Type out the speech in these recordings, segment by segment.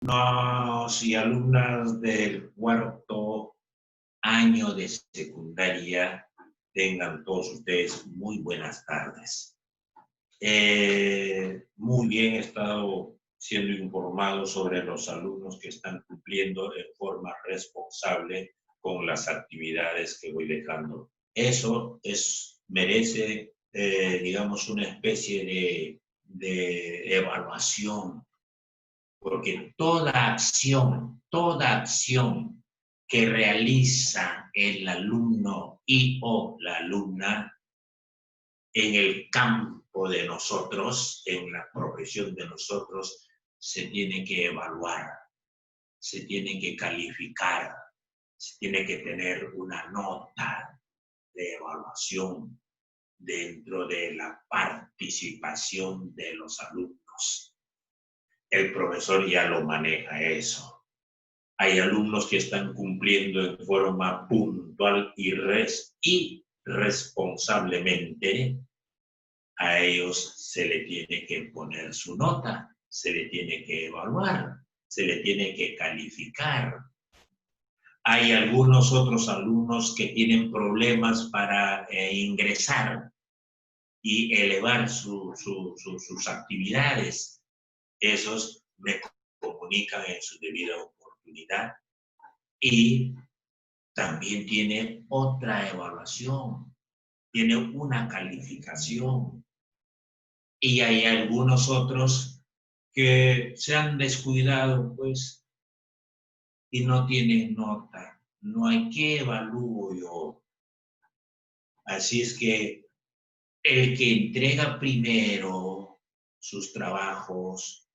alumnos y alumnas del cuarto año de secundaria, tengan todos ustedes muy buenas tardes. Muy bien, he estado siendo informado sobre los alumnos que están cumpliendo en forma responsable con las actividades que voy dejando. Eso merece, digamos, una especie de evaluación, porque toda acción que realiza el alumno y o la alumna en el campo de nosotros, en la profesión de nosotros, se tiene que evaluar, se tiene que calificar, se tiene que tener una nota de evaluación dentro de la participación de los alumnos. El profesor ya lo maneja eso. Hay alumnos que están cumpliendo en forma puntual y responsablemente. A ellos se le tiene que poner su nota, se le tiene que evaluar, se le tiene que calificar. Hay algunos otros alumnos que tienen problemas para ingresar y elevar sus actividades. Esos me comunican en su debida oportunidad y también tiene otra evaluación, tiene una calificación. Y hay algunos otros que se han descuidado, pues, y no tienen nota. No hay que evalúo yo. Así es que el que entrega primero sus trabajos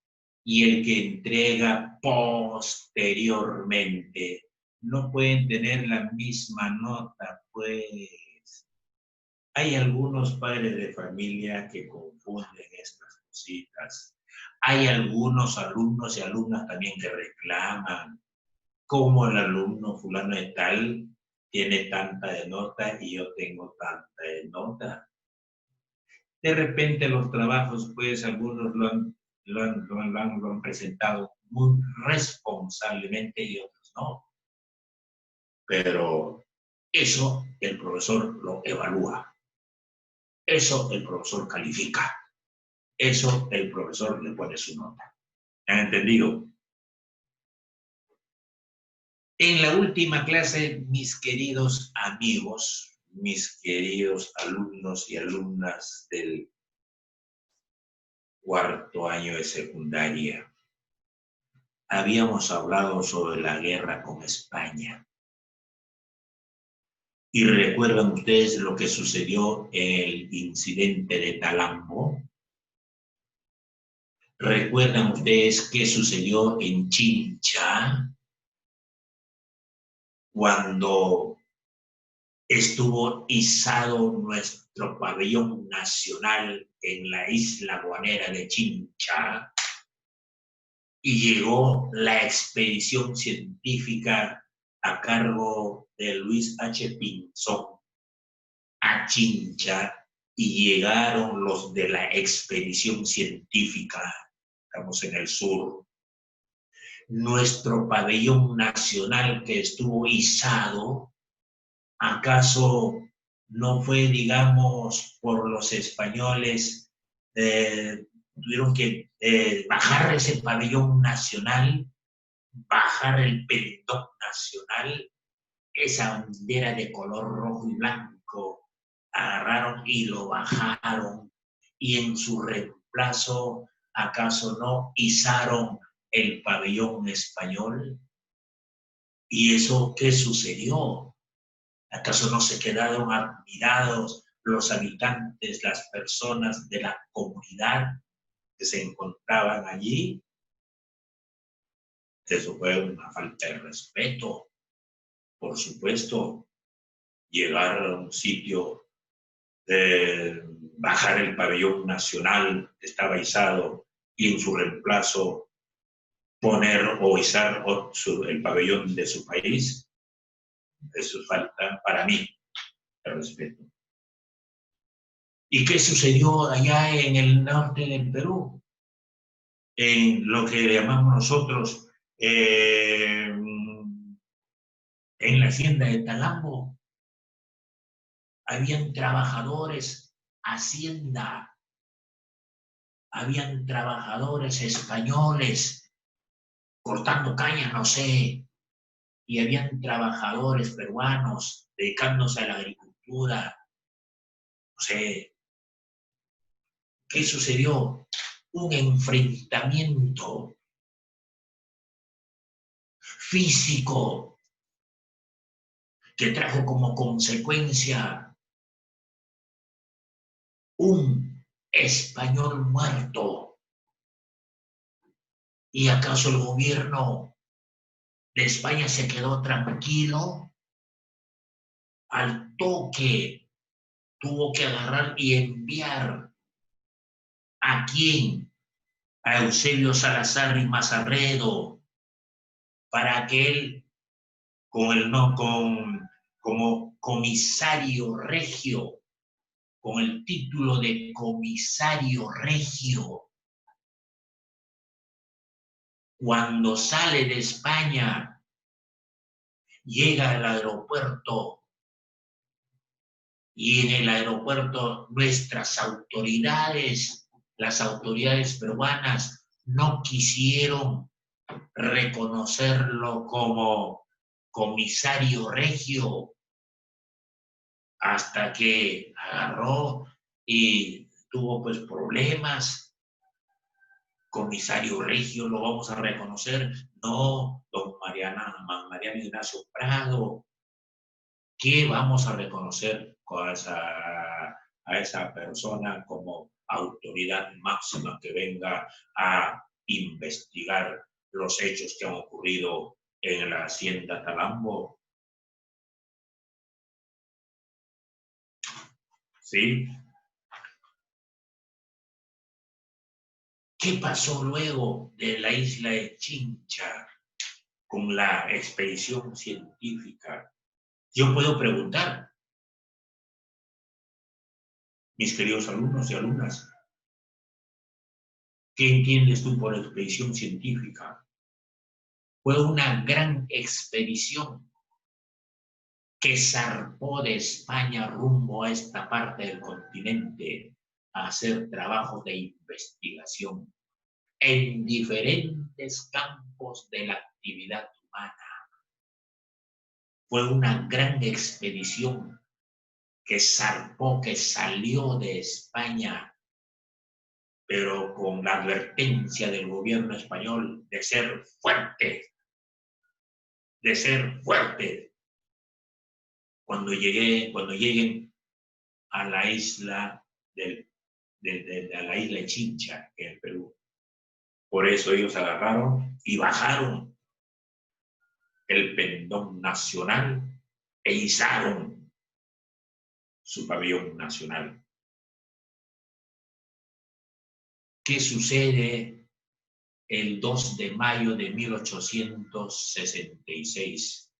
y el que entrega posteriormente no pueden tener la misma nota, pues. Hay algunos padres de familia que confunden estas cositas. Hay algunos alumnos y alumnas también que reclaman cómo el alumno fulano de tal tiene tanta de nota y yo tengo tanta de nota. De repente los trabajos, pues algunos lo han presentado muy responsablemente y otros no. Pero eso el profesor lo evalúa. Eso el profesor califica. Eso el profesor le pone su nota. ¿Han entendido? En la última clase, mis queridos amigos, mis queridos alumnos y alumnas del cuarto año de secundaria, habíamos hablado sobre la guerra con España. ¿Y recuerdan ustedes lo que sucedió en el incidente de Talambo? ¿Recuerdan ustedes qué sucedió en Chincha cuando estuvo izado nuestro pabellón nacional en la isla guanera de Chincha y llegó la expedición científica a cargo de Luis H. Pinzón a Chincha y llegaron los de la expedición científica, estamos en el sur. Nuestro pabellón nacional que estuvo izado, ¿acaso no fue, digamos, por los españoles, tuvieron que bajar ese pabellón nacional, bajar el pendón nacional, esa bandera de color rojo y blanco, agarraron y lo bajaron, y en su reemplazo, ¿acaso no izaron el pabellón español? ¿Y eso qué sucedió? ¿Acaso no se quedaron admirados los habitantes, las personas de la comunidad que se encontraban allí? Eso fue una falta de respeto. Por supuesto, llegar a un sitio, bajar el pabellón nacional que estaba izado y en su reemplazo poner o izar el pabellón de su país, eso falta para mí de respeto. ¿Y qué sucedió allá en el norte del Perú? En lo que llamamos nosotros En la hacienda de Talambo habían trabajadores, hacienda, habían trabajadores españoles cortando caña, no sé, y habían trabajadores peruanos dedicándose a la agricultura, no sé. ¿Qué sucedió? Un enfrentamiento físico que trajo como consecuencia un español muerto. ¿Y acaso el gobierno de España se quedó tranquilo? Al toque tuvo que agarrar y enviar ¿a quién? A Eusebio Salazar y Mazarredo para que él, como comisario regio, con el título de comisario regio, cuando sale de España, llega al aeropuerto y en el aeropuerto nuestras autoridades, las autoridades peruanas, no quisieron reconocerlo como comisario regio hasta que agarró y tuvo pues problemas. Comisario regio, lo vamos a reconocer. No, don Mariano Ignacio Prado, ¿qué vamos a reconocer a esa persona como autoridad máxima que venga a investigar los hechos que han ocurrido en la hacienda Talambo? ¿Sí? ¿Qué pasó luego de la isla de Chincha con la expedición científica? Yo puedo preguntar, mis queridos alumnos y alumnas, ¿qué entiendes tú por expedición científica? Fue una gran expedición que zarpó de España rumbo a esta parte del continente a hacer trabajos de investigación en diferentes campos de la actividad humana. Fue una gran expedición que zarpó, que salió de España, pero con la advertencia del gobierno español de ser fuerte, cuando lleguen a la isla a la isla de Chincha, en el Perú. Por eso ellos agarraron y bajaron el pendón nacional e izaron su pabellón nacional. ¿Qué sucede el 2 de mayo de 1866?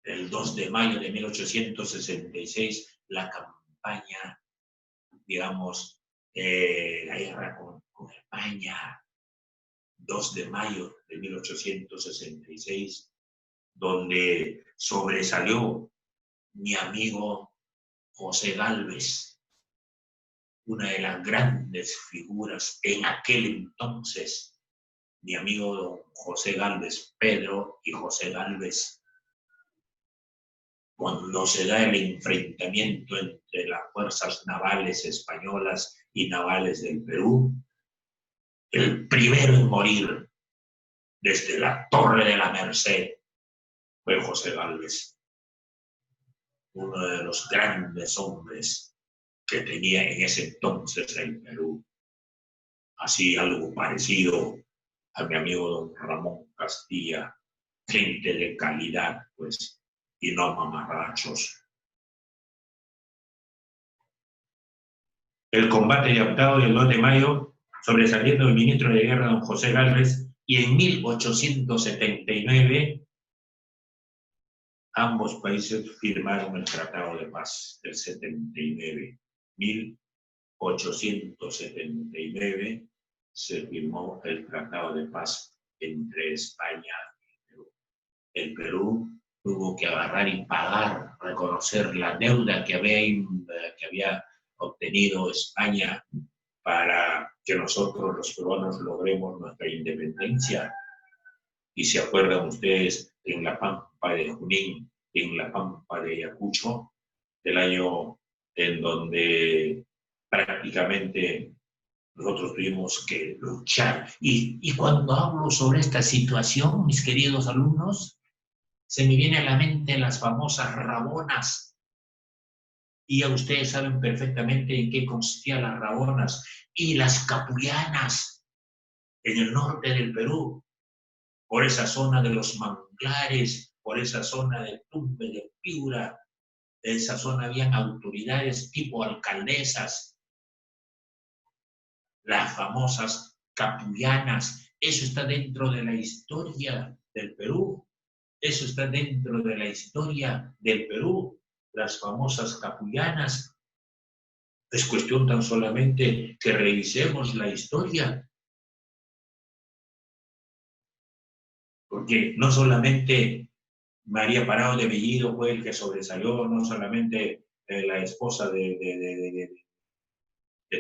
El 2 de mayo de 1866, la campaña, digamos, la guerra con España, 2 de mayo de 1866, donde sobresalió mi amigo José Gálvez, una de las grandes figuras en aquel entonces, mi amigo don José Gálvez, Pedro y José Gálvez, cuando se da el enfrentamiento entre las fuerzas navales españolas y navales del Perú, el primero en morir desde la Torre de la Merced fue José Gálvez, uno de los grandes hombres que tenía en ese entonces el Perú. Así algo parecido a mi amigo don Ramón Castilla, gente de calidad, pues, y no mamarrachos. El combate de Octavo y el 2 de mayo, sobresaliendo el ministro de Guerra don José Gálvez, y en 1879 ambos países firmaron el Tratado de Paz del 79. 1879 se firmó el Tratado de Paz entre España y Perú. El Perú tuvo que agarrar y pagar, reconocer la deuda que había obtenido España para que nosotros los peruanos logremos nuestra independencia. Y se acuerdan ustedes en la Pampa de Junín, en la Pampa de Ayacucho, del año en donde prácticamente nosotros tuvimos que luchar. Y cuando hablo sobre esta situación, mis queridos alumnos, se me viene a la mente las famosas rabonas. Y ya ustedes saben perfectamente en qué consistían las rabonas y las capullanas en el norte del Perú, por esa zona de los manglares, por esa zona de Tumbes, de Piura. En esa zona habían autoridades tipo alcaldesas, las famosas capullanas. Eso está dentro de la historia del Perú. Eso está dentro de la historia del Perú. Las famosas capullanas. Es cuestión tan solamente que revisemos la historia. Porque no solamente María Parado de Bellido fue el que sobresalió, no solamente la esposa de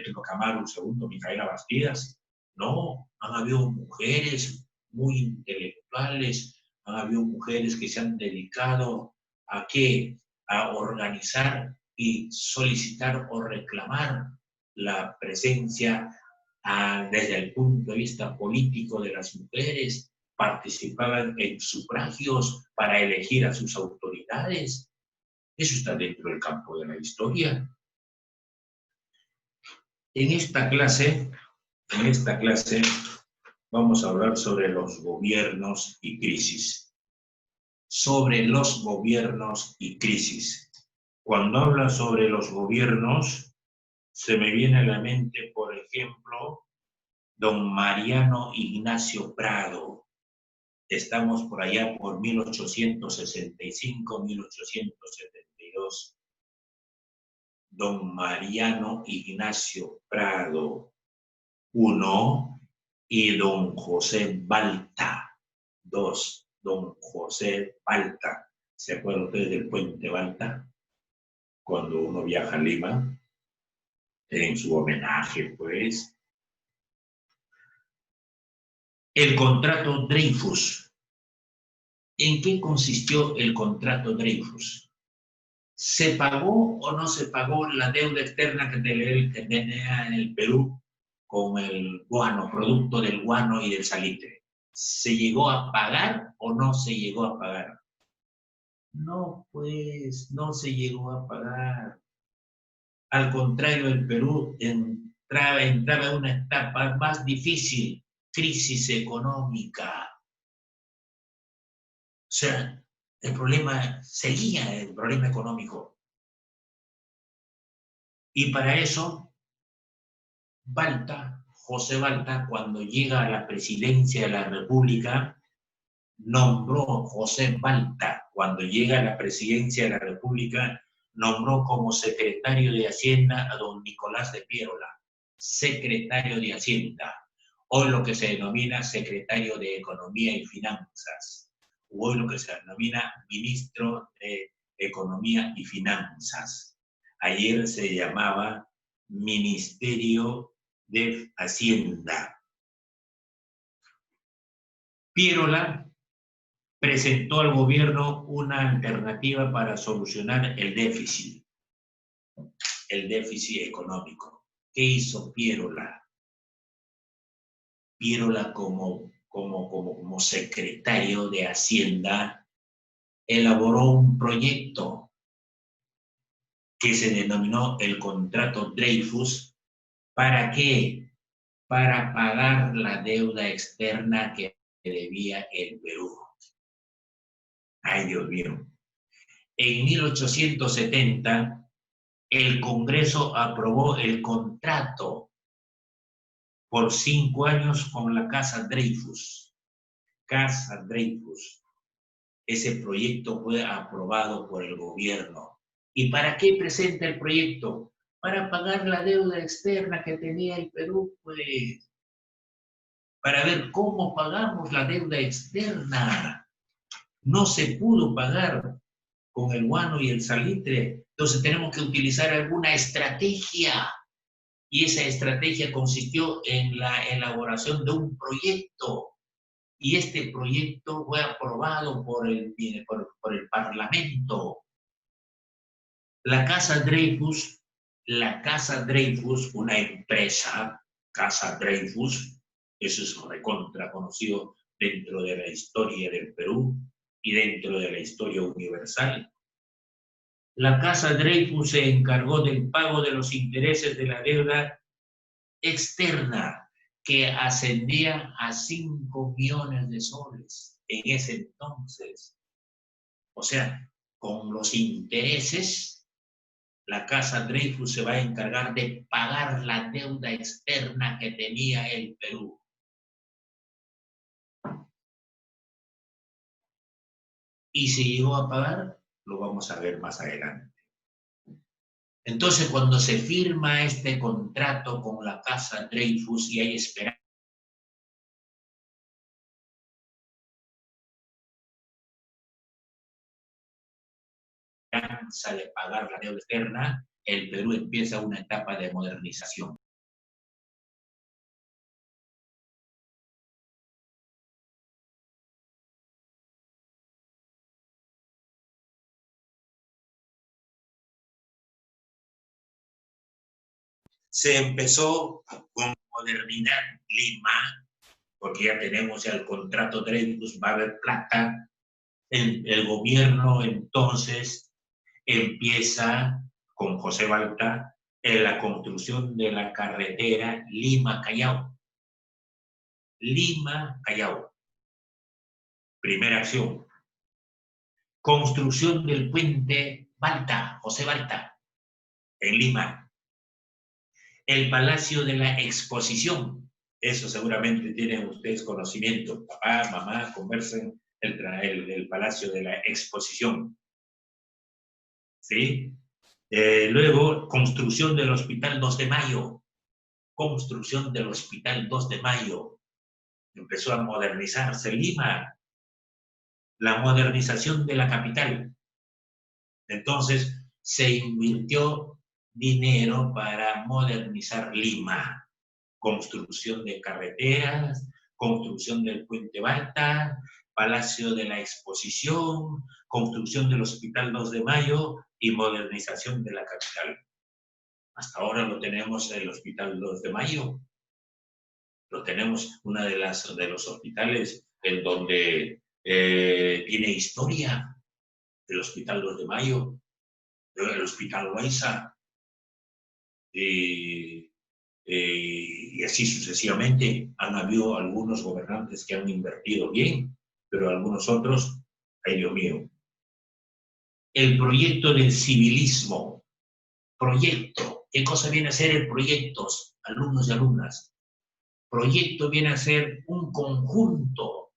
Tupac Amaru II, Micaela Bastidas. No, han habido mujeres muy intelectuales, han habido mujeres que se han dedicado a qué, a organizar y solicitar o reclamar la presencia desde el punto de vista político de las mujeres, participaban en sufragios para elegir a sus autoridades. Eso está dentro del campo de la historia. En esta clase vamos a hablar sobre los gobiernos y crisis. Sobre los gobiernos y crisis. Cuando habla sobre los gobiernos, se me viene a la mente, por ejemplo, don Mariano Ignacio Prado. Estamos por allá por 1865, 1872. Don Mariano Ignacio Prado, 1, y don José Balta, 2. Don José Balta. ¿Se acuerdan ustedes del puente Balta? Cuando uno viaja a Lima, en su homenaje, pues. El contrato Dreyfus. ¿En qué consistió el contrato Dreyfus? ¿Se pagó o no se pagó la deuda externa que tenía el Perú con el guano, producto del guano y del salitre? ¿Se llegó a pagar o no se llegó a pagar? No, pues, no se llegó a pagar. Al contrario, el Perú entraba en una etapa más difícil, crisis económica. O sea, el problema seguía, el problema económico. Y para eso, Balta, José Balta, cuando llega a la presidencia de la República, nombró José Balta, cuando llega a la presidencia de la República, nombró como secretario de Hacienda a don Nicolás de Piérola, secretario de Hacienda, hoy lo que se denomina secretario de Economía y Finanzas, hoy lo que se denomina ministro de Economía y Finanzas. Ayer se llamaba Ministerio de Hacienda. Piérola presentó al gobierno una alternativa para solucionar el déficit económico. ¿Qué hizo Piérola? Piérola como secretario de Hacienda elaboró un proyecto que se denominó el contrato Dreyfus. ¿Para qué? Para pagar la deuda externa que debía el Perú. Ay, Dios mío. En 1870, el Congreso aprobó el contrato por 5 años con la Casa Dreyfus. Casa Dreyfus. Ese proyecto fue aprobado por el gobierno. ¿Y para qué presenta el proyecto? Para pagar la deuda externa que tenía el Perú, pues. para ver cómo pagamos la deuda externa. No se pudo pagar con el guano y el salitre, entonces tenemos que utilizar alguna estrategia. Y esa estrategia consistió en la elaboración de un proyecto. Y este proyecto fue aprobado por el Parlamento. La Casa Dreyfus, una empresa, Casa Dreyfus, eso es recontra conocido dentro de la historia del Perú y dentro de la historia universal. La Casa Dreyfus se encargó del pago de los intereses de la deuda externa, que ascendía a 5 millones de soles en ese entonces. O sea, con los intereses, la Casa Dreyfus se va a encargar de pagar la deuda externa que tenía el Perú. Y se llegó a pagar, lo vamos a ver más adelante. Entonces, cuando se firma este contrato con la Casa Dreyfus y hay esperanza de pagar la deuda externa, el Perú empieza una etapa de modernización. Se empezó con modernidad Lima, porque ya tenemos ya el contrato Dreyfus, va a haber plata. El gobierno entonces empieza con José Balta en la construcción de la carretera Lima-Callao. Lima-Callao. Primera acción. Construcción del puente Balta, José Balta, en Lima. El Palacio de la Exposición. Eso seguramente tienen ustedes conocimiento. Papá, mamá, conversen el Palacio de la Exposición. ¿Sí? Luego, construcción del Hospital 2 de Mayo. Construcción del Hospital 2 de Mayo. Empezó a modernizarse Lima. La modernización de la capital. Entonces, se invirtió dinero para modernizar Lima. Construcción de carreteras, construcción del Puente Balta, Palacio de la Exposición, construcción del Hospital 2 de Mayo y modernización de la capital. Hasta ahora lo tenemos el Hospital 2 de Mayo. Lo tenemos uno de los hospitales en donde tiene historia, el Hospital 2 de Mayo, el Hospital Loaiza, y así sucesivamente. Han habido algunos gobernantes que han invertido bien, pero algunos otros, ay Dios mío. El proyecto del civilismo. Proyecto. ¿Qué cosa viene a ser el proyecto, alumnos y alumnas? Proyecto viene a ser un conjunto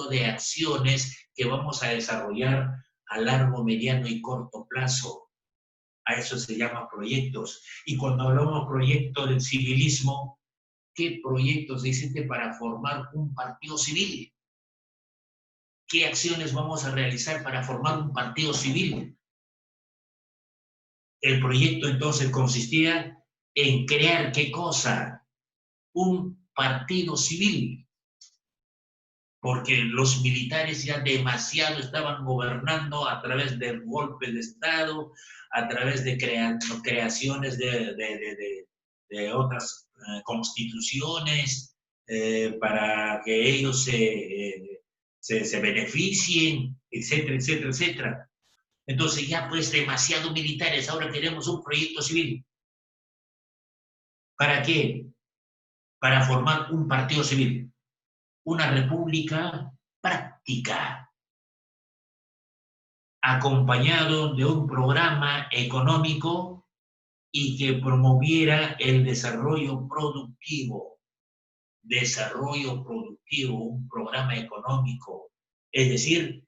de acciones que vamos a desarrollar a largo, mediano y corto plazo. A eso se llama proyectos. Y cuando hablamos proyecto del civilismo, ¿qué proyectos existen para formar un partido civil? ¿Qué acciones vamos a realizar para formar un partido civil? El proyecto entonces consistía en crear ¿qué cosa? Un partido civil. Porque los militares ya demasiado estaban gobernando a través del golpe de Estado, a través de creaciones de otras constituciones, para que ellos se beneficien, etcétera, etcétera, etcétera. Entonces ya pues demasiado militares, ahora queremos un proyecto civil. ¿Para qué? Para formar un partido civil, una república práctica, acompañado de un programa económico y que promoviera el desarrollo productivo, un programa económico, es decir,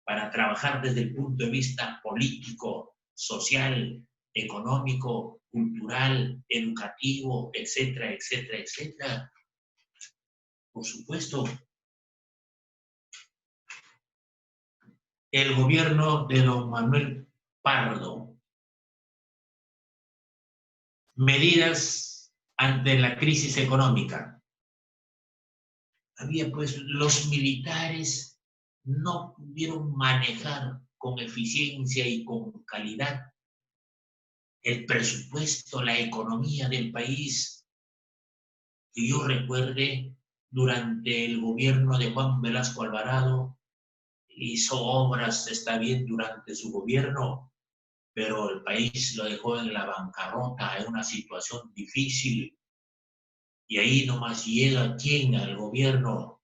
para trabajar desde el punto de vista político, social, económico, cultural, educativo, etcétera, etcétera, etcétera. Por supuesto, el gobierno de don Manuel Pardo, medidas ante la crisis económica. Había pues, los militares no pudieron manejar con eficiencia y con calidad el presupuesto, la economía del país. Que yo recuerde, durante el gobierno de Juan Velasco Alvarado, hizo obras, está bien, durante su gobierno, pero el país lo dejó en la bancarrota, en una situación difícil. Y ahí nomás llega ¿quién al gobierno?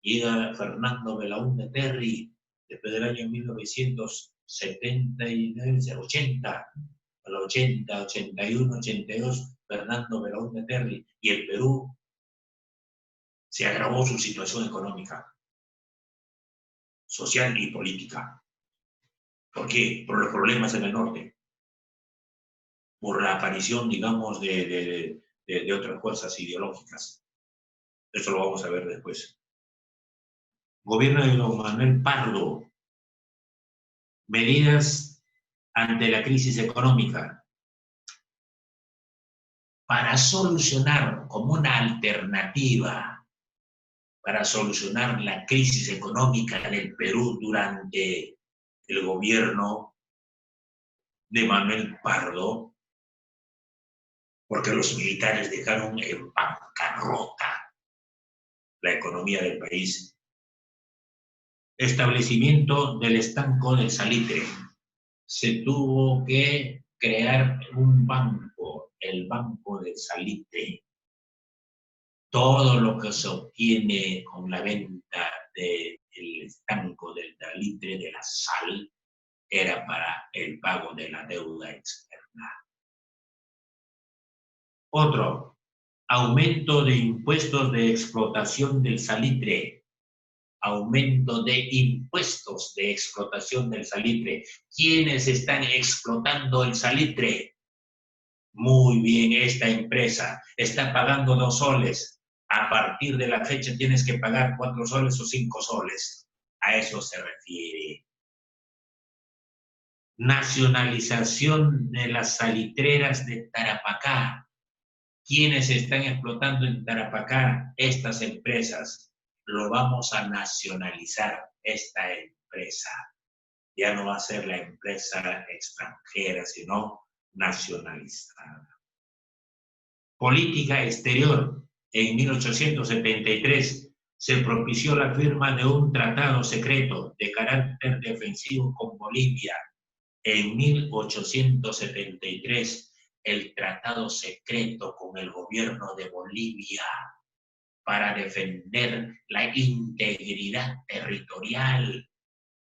Llega Fernando Belaúnde Terry, después del año 1979, 80, 81, 82, Fernando Belaúnde Terry, y el Perú se agravó su situación económica, social y política. ¿Por qué? Por los problemas en el norte, por la aparición, digamos, de otras fuerzas ideológicas. Eso lo vamos a ver después. Gobierno de don Manuel Pardo. Medidas ante la crisis económica. Para solucionar como una alternativa, para solucionar la crisis económica del Perú durante el gobierno de Manuel Pardo, porque los militares dejaron en bancarrota la economía del país. Establecimiento del estanco del salitre. Se tuvo que crear un banco, el Banco del Salitre. Todo lo que se obtiene con la venta del estanco del salitre, de la sal, era para el pago de la deuda externa. Otro, aumento de impuestos de explotación del salitre. Aumento de impuestos de explotación del salitre. ¿Quiénes están explotando el salitre? Muy bien, esta empresa está pagando 2 soles. A partir de la fecha tienes que pagar 4 soles o 5 soles. A eso se refiere. Nacionalización de las salitreras de Tarapacá. ¿Quiénes están explotando en Tarapacá? Estas empresas. Lo vamos a nacionalizar, esta empresa. Ya no va a ser la empresa extranjera, sino nacionalizada. Política exterior. En 1873 se propició la firma de un tratado secreto de carácter defensivo con Bolivia. En 1873, el tratado secreto con el gobierno de Bolivia para defender la integridad territorial,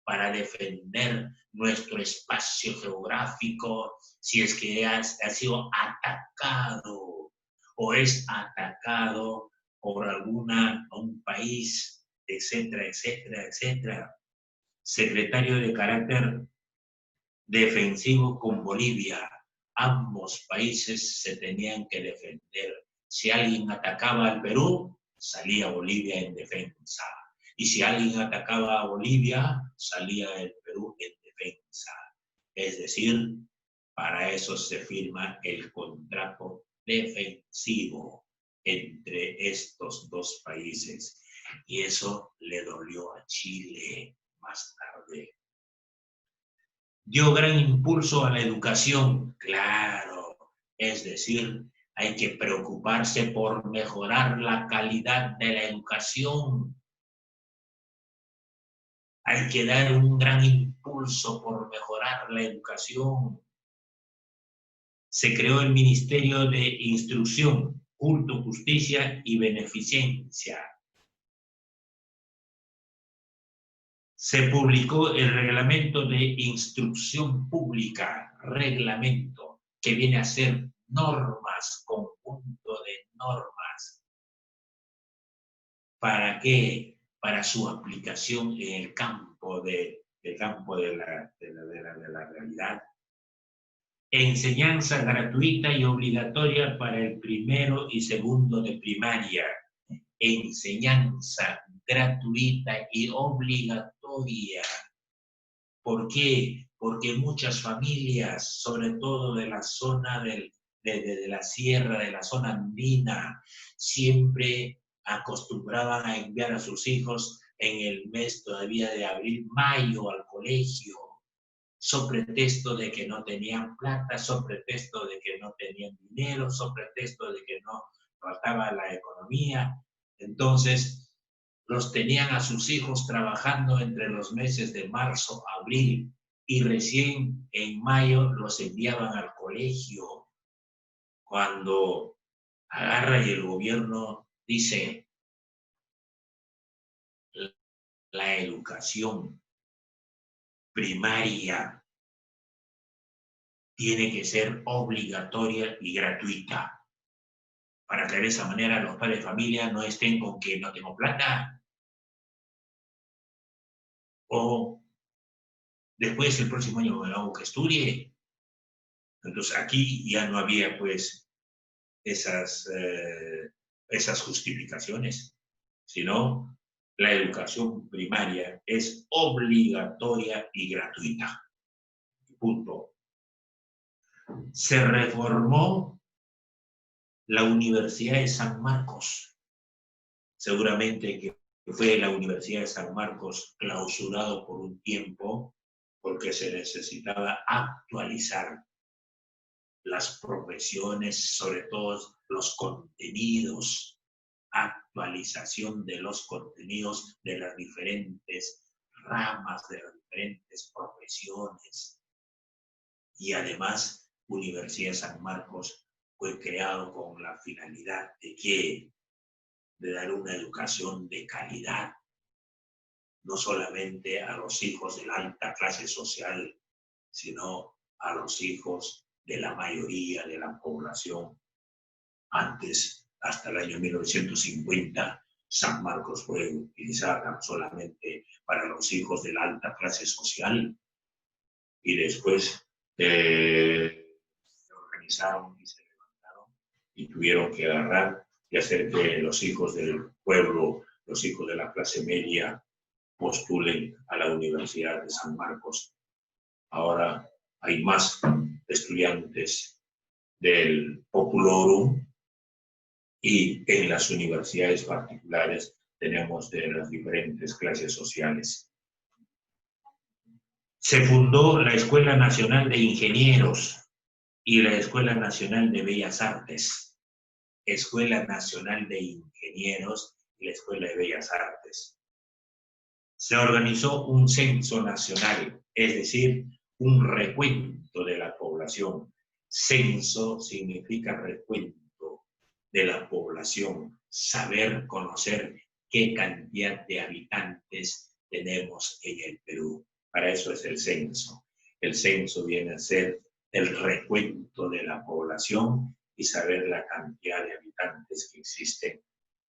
para defender nuestro espacio geográfico, si es que ha sido atacado o es atacado por un país, etcétera, etcétera, etcétera. Secretario de carácter defensivo con Bolivia. Ambos países se tenían que defender. Si alguien atacaba al Perú, salía Bolivia en defensa. Y si alguien atacaba a Bolivia, salía el Perú en defensa. Es decir, para eso se firma el contrato defensivo entre estos dos países. Y eso le dolió a Chile más tarde. Dio gran impulso a la educación, claro. Es decir, hay que preocuparse por mejorar la calidad de la educación. Hay que dar un gran impulso por mejorar la educación. Se creó el Ministerio de Instrucción, Culto, Justicia y Beneficencia. Se publicó el Reglamento de Instrucción Pública, reglamento, que viene a ser normas, conjunto de normas. ¿Para qué? Para su aplicación en el campo de la realidad. Enseñanza gratuita y obligatoria para el primero y segundo de primaria. enseñanza gratuita y obligatoria. ¿Por qué? Porque muchas familias, sobre todo de la zona de la sierra, de la zona andina, siempre acostumbraban a enviar a sus hijos en el mes todavía de abril, mayo al colegio, sobre pretexto de que no tenían plata, sobre pretexto de que no tenían dinero, sobre pretexto de que no faltaba la economía. Entonces, los tenían a sus hijos trabajando entre los meses de marzo, abril, y recién en mayo los enviaban al colegio. Cuando agarra y el gobierno dice, la educación primaria tiene que ser obligatoria y gratuita, para que de esa manera los padres de familia no estén con que no tengo plata. O después el próximo año me hago que estudie. Entonces aquí ya no había pues esas justificaciones, sino la educación primaria es obligatoria y gratuita. Punto. Se reformó la Universidad de San Marcos. Seguramente que fue la Universidad de San Marcos clausurado por un tiempo porque se necesitaba actualizar las profesiones, sobre todo los contenidos, actualización de los contenidos de las diferentes ramas, de las diferentes profesiones. Y además, Universidad de San Marcos fue creado con la finalidad de que de dar una educación de calidad, no solamente a los hijos de la alta clase social, sino a los hijos de la mayoría de la población. Antes, hasta el año 1950, San Marcos fue utilizada solamente para los hijos de la alta clase social, y después se organizaron y se levantaron y tuvieron que agarrar y hacer que los hijos del pueblo, los hijos de la clase media, postulen a la Universidad de San Marcos. Ahora hay más estudiantes del Populorum, y en las universidades particulares tenemos de las diferentes clases sociales. Se fundó la Escuela Nacional de Ingenieros y la Escuela Nacional de Bellas Artes. Escuela Nacional de Ingenieros y la Escuela de Bellas Artes. Se organizó un censo nacional, es decir, un recuento de la población. Censo significa recuento de la población, saber, conocer qué cantidad de habitantes tenemos en el Perú. Para eso es el censo. El censo viene a ser el recuento de la población y saber la cantidad de habitantes que existen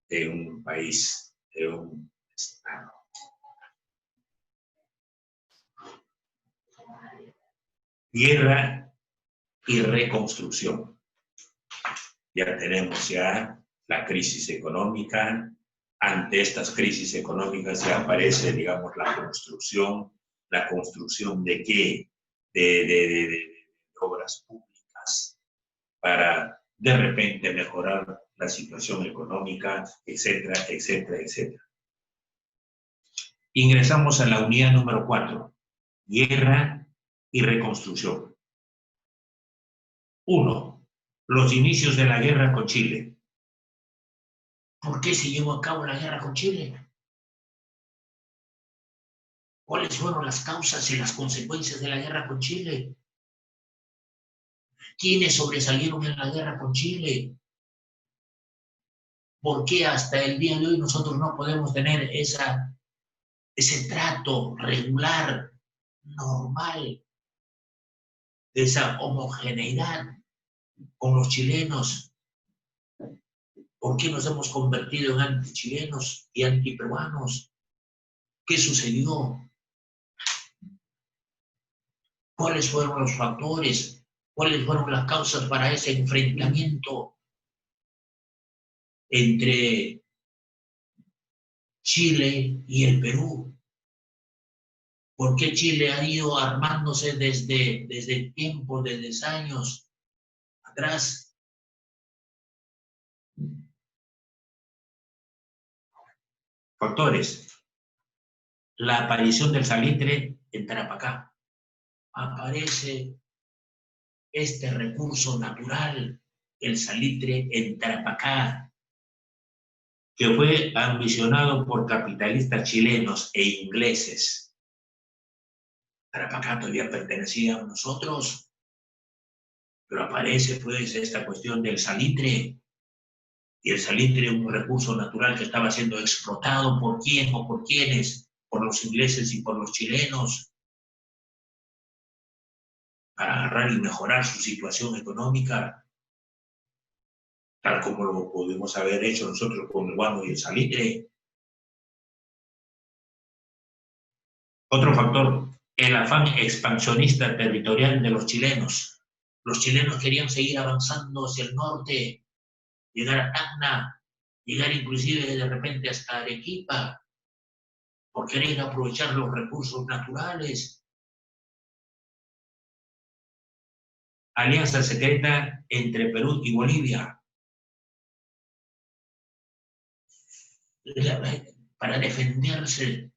de un país, de un estado. Guerra y reconstrucción. Ya tenemos la crisis económica. Ante estas crisis económicas ya aparece, digamos, la construcción de qué, de obras públicas para de repente mejorar la situación económica, etcétera, etcétera, etcétera. Ingresamos a la unidad número 4, guerra y reconstrucción. 1. Los inicios de la guerra con Chile. ¿Por qué se llevó a cabo la guerra con Chile? ¿Cuáles fueron las causas y las consecuencias de la guerra con Chile? ¿Quiénes sobresalieron en la guerra con Chile? ¿Por qué hasta el día de hoy nosotros no podemos tener ese trato regular, normal, de esa homogeneidad con los chilenos? ¿Por qué nos hemos convertido en antichilenos y antiperuanos? ¿Qué sucedió? ¿Cuáles fueron los factores? ¿Cuáles fueron las causas para ese enfrentamiento entre Chile y el Perú. ¿Por qué Chile ha ido armándose desde tiempos, desde años atrás? Factores. La aparición del salitre en Tarapacá. Aparece este recurso natural, el salitre en Tarapacá, que fue ambicionado por capitalistas chilenos e ingleses. Tarapacá todavía pertenecía a nosotros, pero aparece pues esta cuestión del salitre, y el salitre es un recurso natural que estaba siendo explotado por quién o por quiénes, por los ingleses y por los chilenos, para agarrar y mejorar su situación económica, tal como lo pudimos haber hecho nosotros con el guano y el salitre. Otro factor, el afán expansionista territorial de los chilenos. Los chilenos querían seguir avanzando hacia el norte, llegar a Tacna, llegar inclusive de repente hasta Arequipa, por querer aprovechar los recursos naturales. Alianza secreta entre Perú y Bolivia para defenderse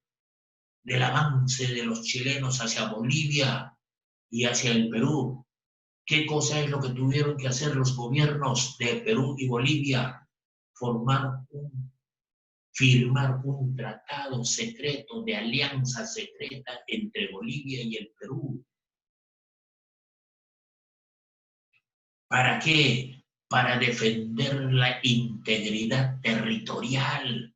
del avance de los chilenos hacia Bolivia y hacia el Perú. ¿Qué cosa es lo que tuvieron que hacer los gobiernos de Perú y Bolivia? Firmar un tratado secreto de alianza secreta entre Bolivia y el Perú. ¿Para qué? Para defender la integridad territorial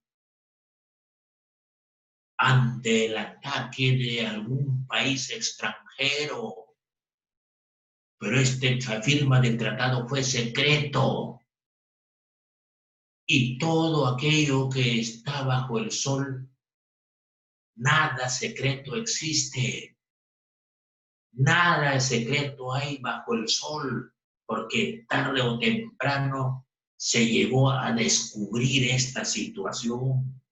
ante el ataque de algún país extranjero. Pero esta firma del tratado fue secreto. Y todo aquello que está bajo el sol, nada secreto existe. Nada secreto hay bajo el sol, porque tarde o temprano se llegó a descubrir esta situación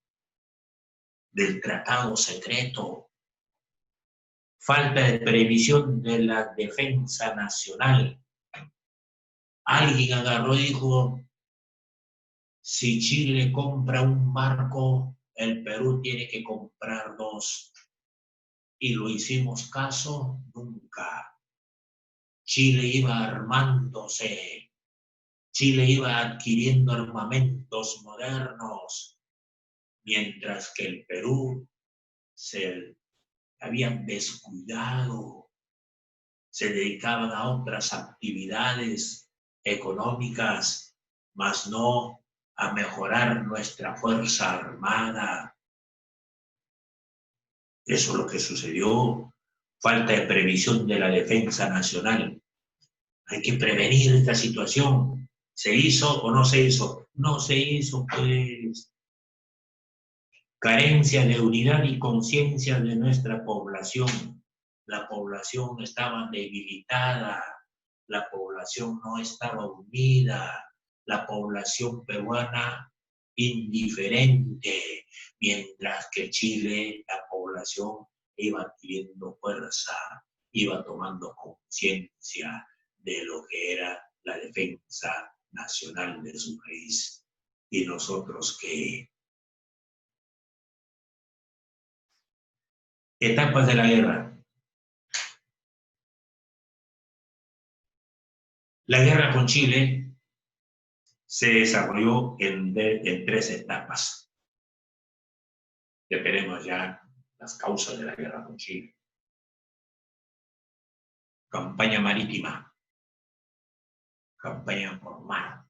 del tratado secreto. Falta de previsión de la defensa nacional. Alguien agarró y dijo, si Chile compra un barco, el Perú tiene que comprar 2. Y lo hicimos caso, nunca. Chile iba armándose, Chile iba adquiriendo armamentos modernos, mientras que el Perú se habían descuidado, se dedicaban a otras actividades económicas, mas no a mejorar nuestra fuerza armada. Eso es lo que sucedió. Falta de previsión de la defensa nacional. Hay que prevenir esta situación. ¿Se hizo o no se hizo? No se hizo, pues. Carencia de unidad y conciencia de nuestra población. La población estaba debilitada, la población no estaba unida, la población peruana indiferente, mientras que Chile, la población iba adquiriendo fuerza, iba tomando conciencia de lo que era la defensa nacional de su país. Y nosotros que etapas de la guerra. La guerra con Chile se desarrolló en 3 etapas. Ya tenemos ya las causas de la guerra con Chile. Campaña marítima, campaña por mar.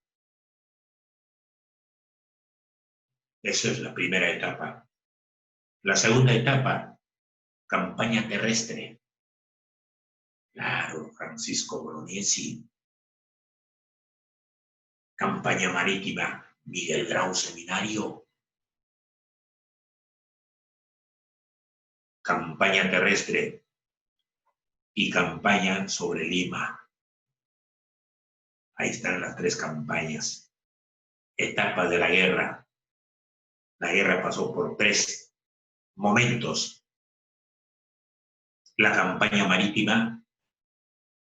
Esa es la primera etapa. La segunda etapa, campaña terrestre. Claro, Francisco Bolognesi. Campaña marítima, Miguel Grau Seminario. Campaña terrestre y campaña sobre Lima. Ahí están las 3 campañas. Etapas de la guerra. La guerra pasó por 3 momentos. La campaña marítima,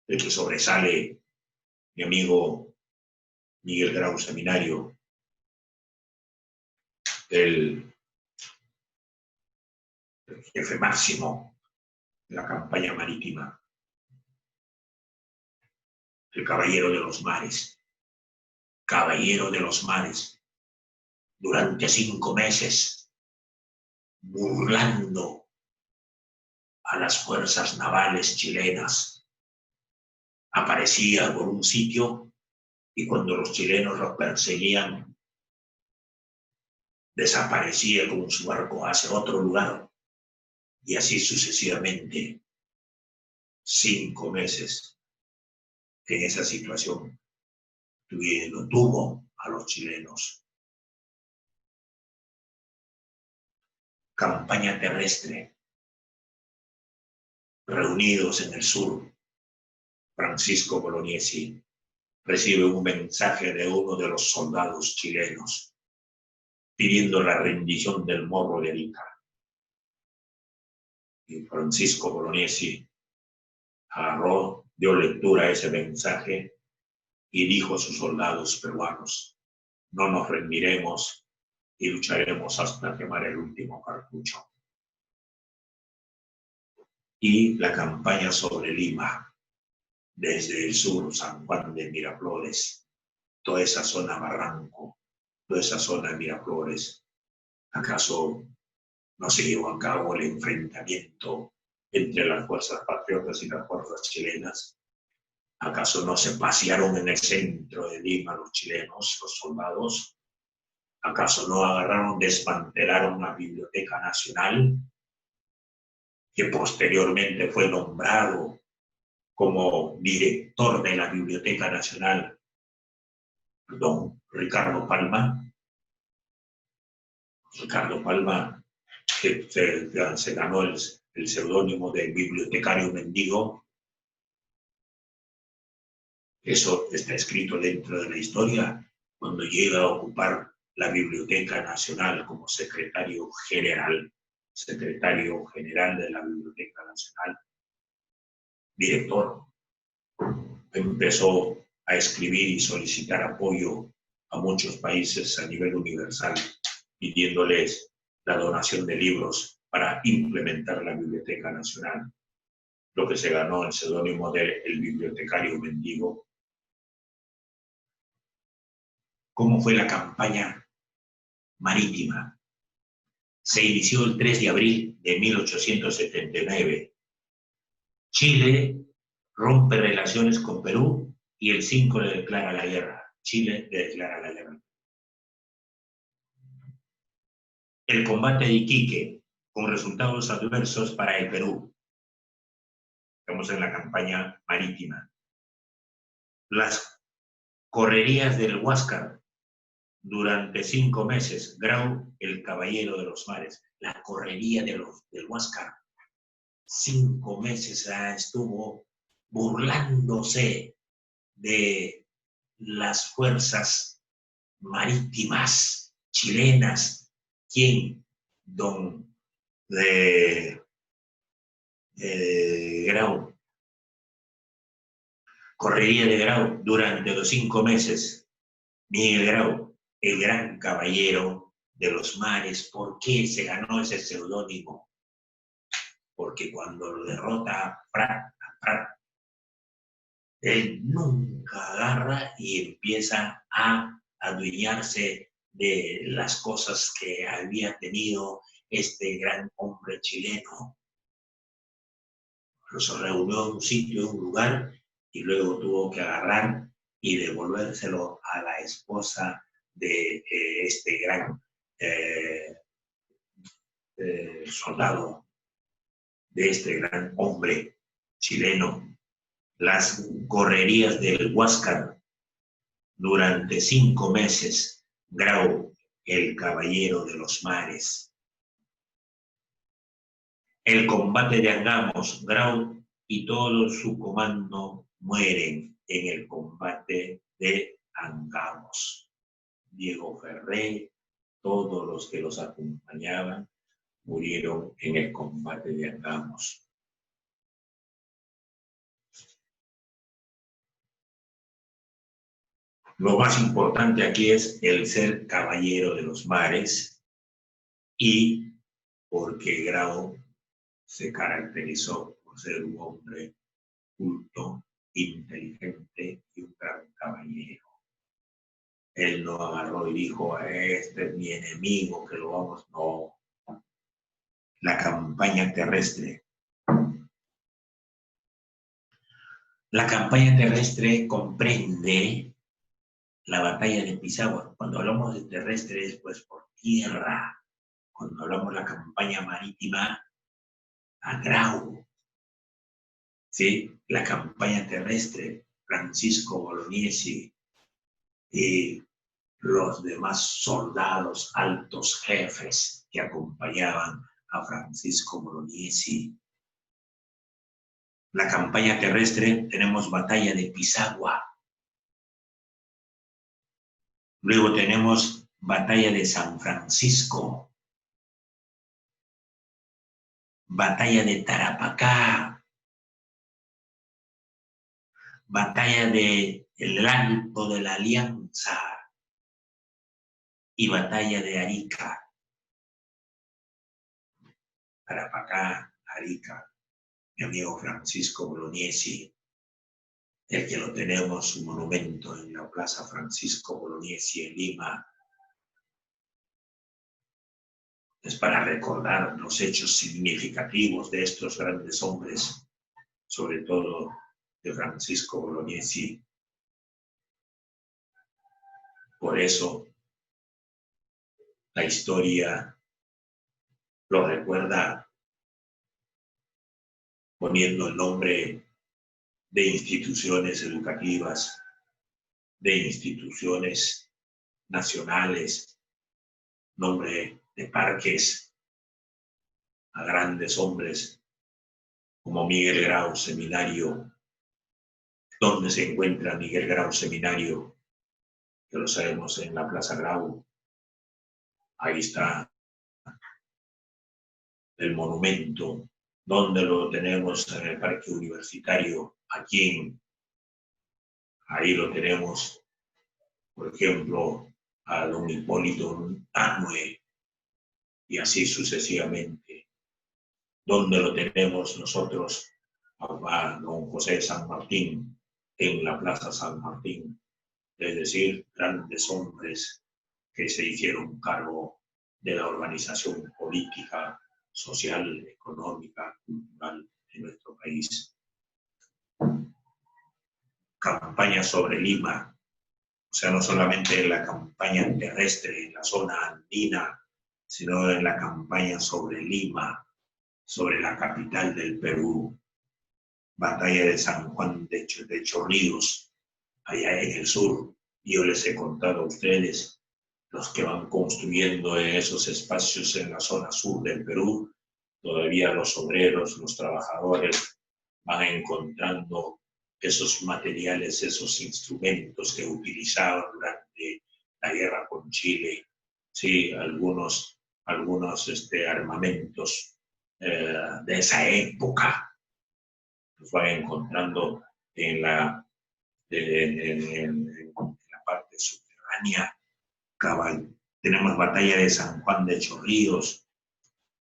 el que sobresale mi amigo Miguel Grau Seminario, el jefe máximo de la campaña marítima, el caballero de los mares, durante 5 meses, burlando a las fuerzas navales chilenas. Aparecía por un sitio y cuando los chilenos lo perseguían, desaparecía con su barco hacia otro lugar. Y así sucesivamente, 5 meses en esa situación lo tuvo a los chilenos. Campaña terrestre, reunidos en el sur, Francisco Bolognesi recibe un mensaje de uno de los soldados chilenos pidiendo la rendición del Morro de Arica. Y Francisco Bolognesi agarró, dio lectura a ese mensaje y dijo a sus soldados peruanos: no nos rendiremos y lucharemos hasta quemar el último cartucho. Y la campaña sobre Lima, desde el sur, San Juan de Miraflores, toda esa zona Barranco, toda esa zona de Miraflores, ¿acaso no se llevó a cabo el enfrentamiento entre las fuerzas patriotas y las fuerzas chilenas? ¿Acaso no se pasearon en el centro de Lima los chilenos, los soldados? ¿Acaso no agarraron, desmantelaron la Biblioteca Nacional, que posteriormente fue nombrado como director de la Biblioteca Nacional don Ricardo Palma? Ricardo Palma, que se ganó el seudónimo de bibliotecario mendigo. Eso está escrito dentro de la historia. Cuando llega a ocupar la Biblioteca Nacional como secretario general de la Biblioteca Nacional, director, empezó a escribir y solicitar apoyo a muchos países a nivel universal, pidiéndoles la donación de libros para implementar la Biblioteca Nacional, lo que se ganó el seudónimo de el bibliotecario mendigo. ¿Cómo fue la campaña marítima? Se inició el 3 de abril de 1879. Chile rompe relaciones con Perú y el 5 le declara la guerra. Chile le declara la guerra. El combate de Iquique, con resultados adversos para el Perú. Estamos en la campaña marítima. Las correrías del Huáscar durante 5 meses. Grau, el caballero de los mares. La correría del Huáscar. 5 meses estuvo burlándose de las fuerzas marítimas chilenas. ¿Quién? Don Grau. Correría de Grau durante los 5 meses. Miguel Grau, el gran caballero de los mares. ¿Por qué se ganó ese seudónimo? Porque cuando lo derrota Prat, él nunca agarra y empieza a adueñarse de las cosas que había tenido este gran hombre chileno. Se reunió en un sitio, en un lugar, y luego tuvo que agarrar y devolvérselo a la esposa de este gran soldado, de este gran hombre chileno. Las correrías del Huáscar durante 5 meses. Grau, el caballero de los mares. El combate de Angamos. Grau y todo su comando mueren en el combate de Angamos. Diego Ferré, todos los que los acompañaban murieron en el combate de Angamos. Lo más importante aquí es el ser caballero de los mares y porque Grau se caracterizó por ser un hombre culto, inteligente y un gran caballero. Él no agarró y dijo, este es mi enemigo, que lo vamos. No. La campaña terrestre. La campaña terrestre comprende la batalla de Pisagua. Cuando hablamos de terrestre es pues por tierra. Cuando hablamos de la campaña marítima, a Grau. ¿Sí? La campaña terrestre, Francisco Bolognesi y los demás soldados, altos jefes que acompañaban a Francisco Bolognesi. La campaña terrestre tenemos batalla de Pisagua. Luego tenemos batalla de San Francisco. Batalla de Tarapacá. Batalla de El Alto de la Alianza. Y batalla de Arica. Tarapacá, Arica. Mi amigo Francisco Bolognesi, el que lo tenemos su monumento en la Plaza Francisco Bolognesi en Lima, es para recordar los hechos significativos de estos grandes hombres, sobre todo de Francisco Bolognesi. Por eso la historia lo recuerda poniendo el nombre de instituciones educativas, de instituciones nacionales, nombre de parques a grandes hombres como Miguel Grau Seminario. ¿Dónde se encuentra Miguel Grau Seminario? Que lo sabemos, en la Plaza Grau. Ahí está el monumento. ¿Dónde lo tenemos? En el Parque Universitario. Aquí, ahí lo tenemos, por ejemplo, a don Hipólito Unanue, y así sucesivamente. ¿Dónde lo tenemos nosotros? A don José de San Martín, en la Plaza San Martín. Es decir, grandes hombres que se hicieron cargo de la organización política, social, económica, cultural de nuestro país. Campaña sobre Lima, o sea, no solamente en la campaña terrestre en la zona andina, sino en la campaña sobre Lima, sobre la capital del Perú. Batalla de San Juan de Chorrillos, allá en el sur. Yo les he contado a ustedes, los que van construyendo en esos espacios en la zona sur del Perú, todavía los obreros, los trabajadores van encontrando esos materiales, esos instrumentos que utilizaban durante la guerra con Chile, sí, algunos armamentos de esa época los van encontrando en la parte subterránea. Tenemos batalla de San Juan de Chorrillos,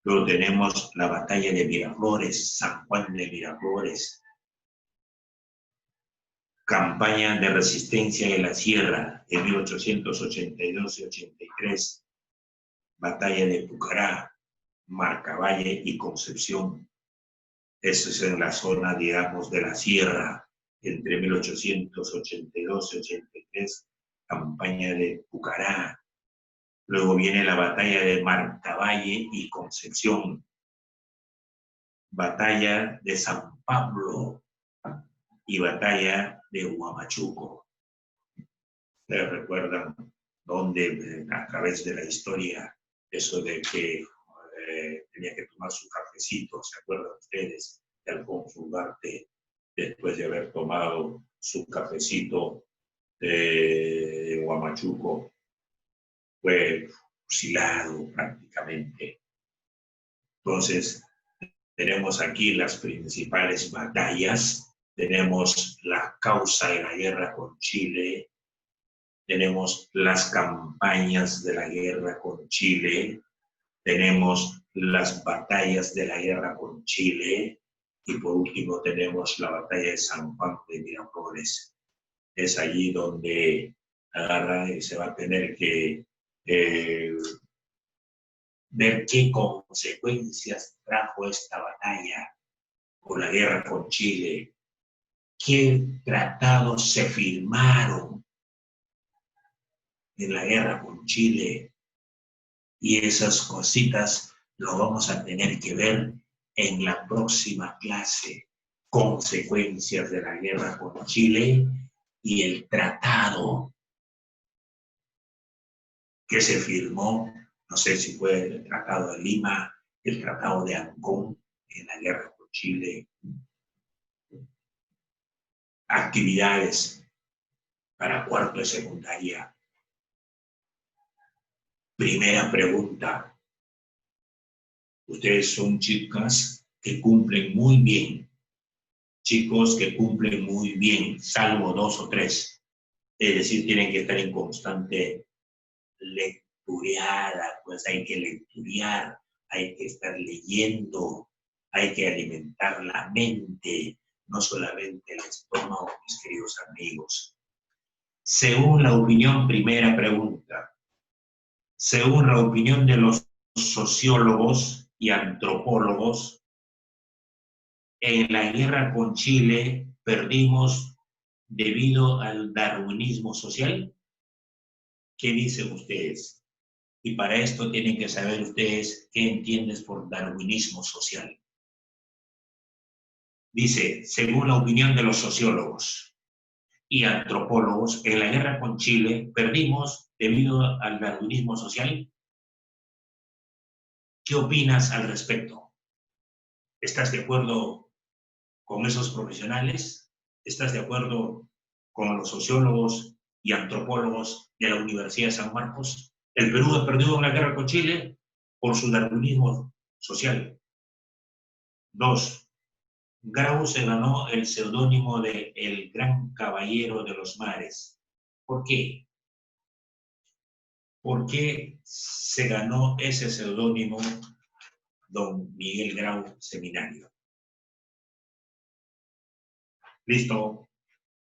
luego tenemos la batalla de Miraflores, San Juan de Miraflores, campaña de resistencia en la sierra de 1882 y 83, batalla de Pucará, Marcavalle y Concepción. Eso es en la zona, digamos, de la sierra, entre 1882 y 83, campaña de Pucará. Luego viene la batalla de Marcavalle y Concepción, batalla de San Pablo y batalla de Huamachuco. ¿Ustedes recuerdan dónde, a través de la historia, eso de que tenía que tomar su cafecito? ¿Se acuerdan ustedes de Alfonso Ugarte, después de haber tomado su cafecito de Huamachuco? Fue fusilado prácticamente. Entonces, tenemos aquí las principales batallas, tenemos la causa de la guerra con Chile, tenemos las campañas de la guerra con Chile, tenemos las batallas de la guerra con Chile y por último tenemos la batalla de San Juan de Miraflores. Es allí donde agarra y se va a tener que ver qué consecuencias trajo esta batalla o la guerra con Chile, qué tratados se firmaron en la guerra con Chile, y esas cositas lo vamos a tener que ver en la próxima clase. Consecuencias de la guerra con Chile y el tratado que se firmó, no sé si fue el Tratado de Lima, el Tratado de Ancón en la guerra con Chile. Actividades para cuarto de secundaria. Primera pregunta. Ustedes son chicas que cumplen muy bien, chicos que cumplen muy bien, salvo 2 o 3. Es decir, tienen que estar en constante lectureada, pues hay que lecturear, hay que estar leyendo, hay que alimentar la mente, no solamente el estómago, mis queridos amigos. Según la opinión, primera pregunta, según la opinión de los sociólogos y antropólogos, en la guerra con Chile perdimos debido al darwinismo social. ¿Qué dicen ustedes? Y para esto tienen que saber ustedes qué entiendes por darwinismo social. Dice, según la opinión de los sociólogos y antropólogos, en la guerra con Chile perdimos debido al darwinismo social. ¿Qué opinas al respecto? ¿Estás de acuerdo con esos profesionales? ¿Estás de acuerdo con los sociólogos y antropólogos de la Universidad de San Marcos? El Perú ha perdido en la guerra con Chile por su darwinismo social. 2. Grau se ganó el seudónimo de El Gran Caballero de los Mares. ¿Por qué? ¿Por qué se ganó ese seudónimo don Miguel Grau Seminario? Listo.